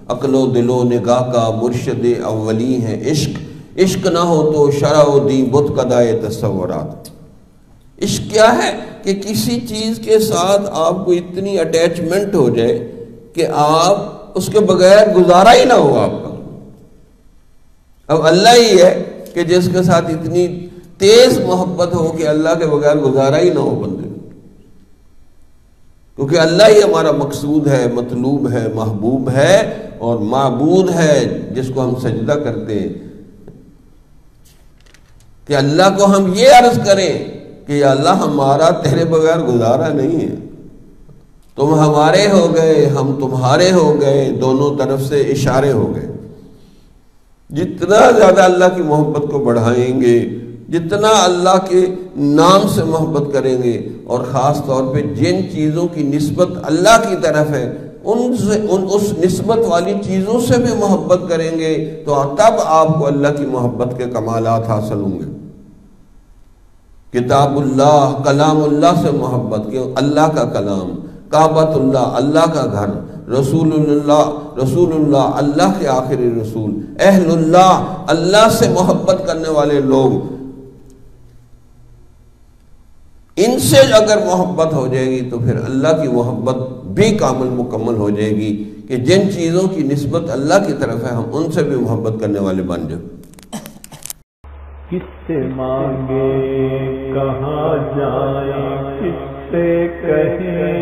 عقل و دل و نگاہ کا مرشد اولی ہے عشق، عشق نہ ہو تو شرع و دین بت قدائے تصورات۔ عشق کیا ہے کہ کسی چیز کے ساتھ آپ کو اتنی اٹیچمنٹ ہو جائے کہ آپ اس کے بغیر گزارا ہی نہ ہو آپ کا۔ اب اللہ ہی ہے کہ جس کے ساتھ اتنی تیز محبت ہو کہ اللہ کے بغیر گزارا ہی نہ ہو بندے، کیونکہ اللہ ہی ہمارا مقصود ہے، مطلوب ہے، محبوب ہے اور معبود ہے جس کو ہم سجدہ کرتے ہیں۔ کہ اللہ کو ہم یہ عرض کریں کہ یا اللہ ہمارا تیرے بغیر گزارا نہیں ہے، تم ہمارے ہو گئے ہم تمہارے ہو گئے، دونوں طرف سے اشارے ہو گئے۔ جتنا زیادہ اللہ کی محبت کو بڑھائیں گے، جتنا اللہ کے نام سے محبت کریں گے، اور خاص طور پہ جن چیزوں کی نسبت اللہ کی طرف ہے اس نسبت والی چیزوں سے بھی محبت کریں گے، تو تب آپ کو اللہ کی محبت کے کمالات حاصل ہوں گے۔ کتاب اللہ، کلام اللہ سے محبت، کہ اللہ کا کلام، کعبۃ اللہ، اللہ کا گھر، رسول اللہ، اللہ کے آخری رسول، اہل اللہ، اللہ سے محبت کرنے والے لوگ، ان سے اگر محبت ہو جائے گی تو پھر اللہ کی محبت بھی کامل مکمل ہو جائے گی کہ جن چیزوں کی نسبت اللہ کی طرف ہے ہم ان سے بھی محبت کرنے والے بن جائیں۔ کس سے مانگے کہاں جائیں، کس سے کہیں